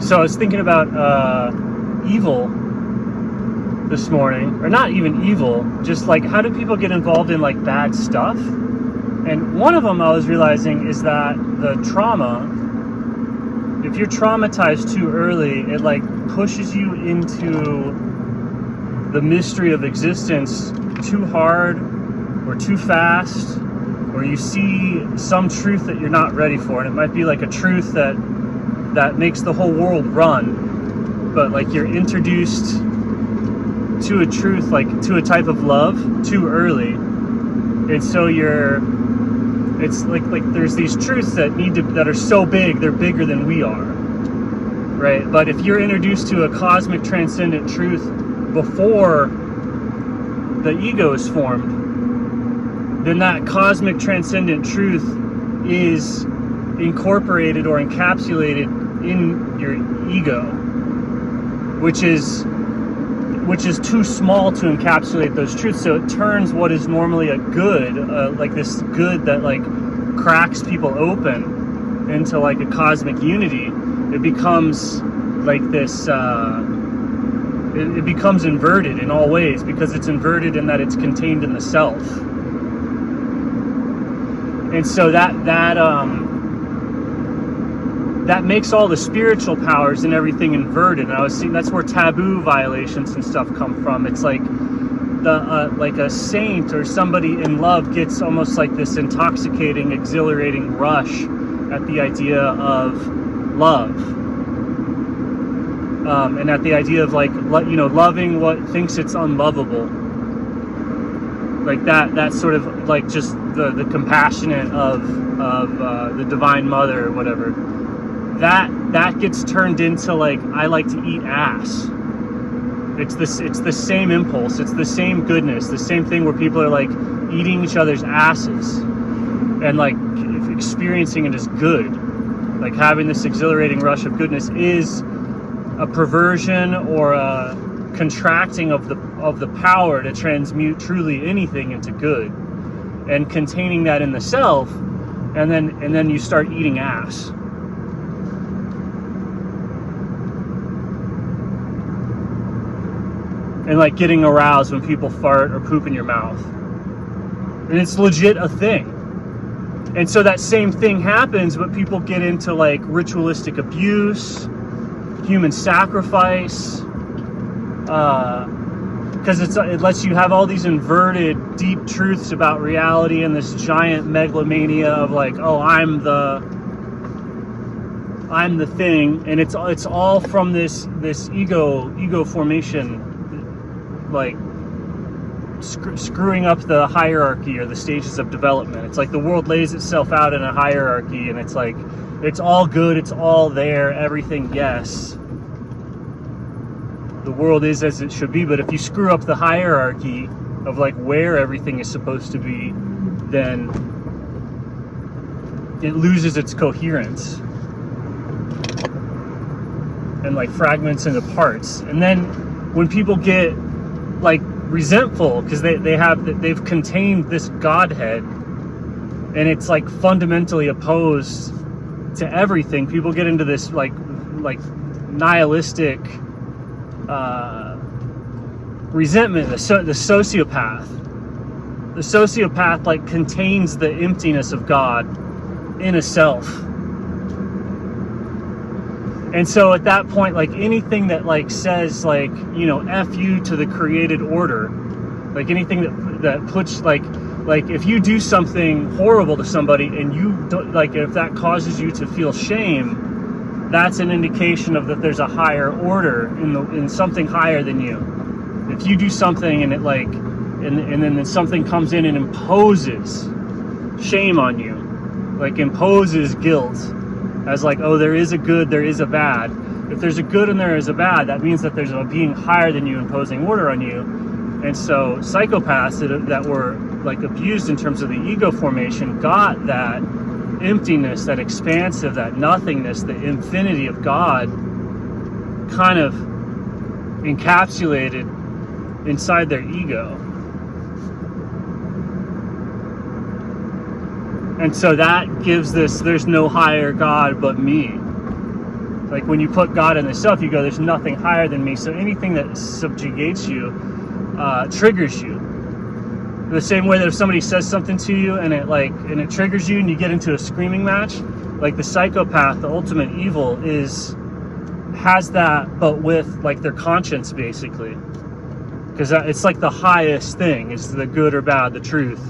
So I was thinking about evil this morning, or not even evil, just like how do people get involved in like bad stuff? And one of them I was realizing is that the trauma, if you're traumatized too early, it like pushes you into the mystery of existence too hard or too fast, or you see some truth that you're not ready for. And it might be like a truth that makes the whole world run, but like you're introduced to a truth, like to a type of love too early, and so it's like there's these truths that are so big, they're bigger than we are, right? But if you're introduced to a cosmic transcendent truth before the ego is formed, then that cosmic transcendent truth is incorporated or encapsulated in your ego, which is too small to encapsulate those truths. So it turns what is normally a good, like this good that like cracks people open into like a cosmic unity, it becomes like this, it becomes inverted in all ways, because it's inverted in that it's contained in the self. And so that makes all the spiritual powers and everything inverted. And I was seeing that's where taboo violations and stuff come from. It's like like a saint or somebody in love gets almost like this intoxicating, exhilarating rush at the idea of love, and at the idea of like loving what thinks it's unlovable, like that sort of like just the compassionate of the Divine Mother or whatever. That gets turned into like, I like to eat ass. It's the same impulse, it's the same goodness, the same thing where people are like eating each other's asses and like experiencing it as good, like having this exhilarating rush of goodness is a perversion or a contracting of the power to transmute truly anything into good, and containing that in the self, and then you start eating ass. And like getting aroused when people fart or poop in your mouth. And it's legit a thing. And so that same thing happens, but people get into like ritualistic abuse, human sacrifice, because it lets you have all these inverted, deep truths about reality, and this giant megalomania of like, oh, I'm the thing, and it's all from this ego formation, like screwing up the hierarchy or the stages of development. It's like the world lays itself out in a hierarchy, and it's like it's all good, it's all there, everything, yes, the world is as it should be. But if you screw up the hierarchy of like where everything is supposed to be, then it loses its coherence and like fragments into parts. And then when people get like resentful because they've contained this godhead and it's like fundamentally opposed to everything, people get into this like nihilistic resentment. The sociopath like contains the emptiness of God in a self. And so at that point, like anything that like says like, F you to the created order, like anything that puts like if you do something horrible to somebody and you don't, like if that causes you to feel shame, that's an indication of that there's a higher order in something higher than you. If you do something and it like, and then something comes in and imposes shame on you, like imposes guilt, as like, oh, there is a good, there is a bad. If there's a good and there is a bad, that means that there's a being higher than you imposing order on you. And so psychopaths that were like abused in terms of the ego formation got that emptiness, that expansive, that nothingness, the infinity of God kind of encapsulated inside their ego. And so that gives this, there's no higher God but me. Like when you put God in the self, you go, there's nothing higher than me. So anything that subjugates you triggers you. The same way that if somebody says something to you and it triggers you and you get into a screaming match, like the psychopath, the ultimate evil has that, but with like their conscience basically, because it's like the highest thing. It's the good or bad, the truth.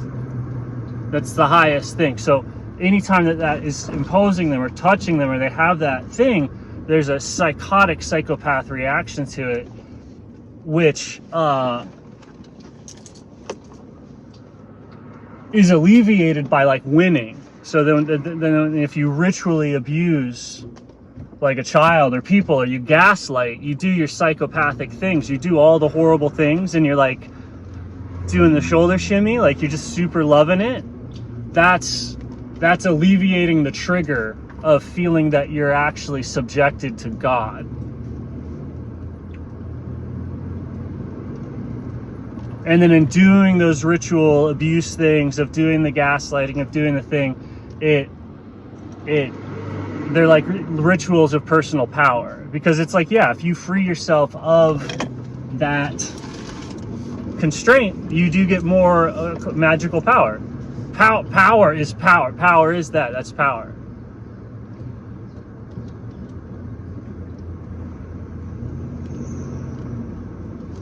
That's the highest thing. So anytime that is imposing them or touching them or they have that thing, there's a psychopath reaction to it, which is alleviated by like winning. So then if you ritually abuse like a child or people, or you gaslight, you do your psychopathic things, you do all the horrible things, and you're like doing the shoulder shimmy, like you're just super loving it, that's alleviating the trigger of feeling that you're actually subjected to God. And then in doing those ritual abuse things, of doing the gaslighting, of doing the thing, they're like rituals of personal power. Because it's like, yeah, if you free yourself of that constraint, you do get more magical power. Power is power. Power is that's power.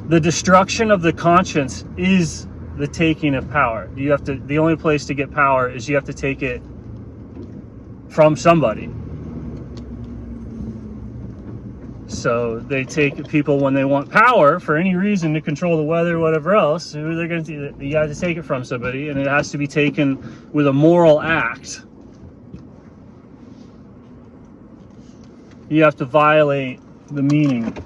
The destruction of the conscience is the taking of power. The only place to get power is you have to take it from somebody. So they take people when they want power for any reason to control the weather or whatever else. Who they're going to? You have to take it from somebody, and it has to be taken with a moral act. You have to violate the meaning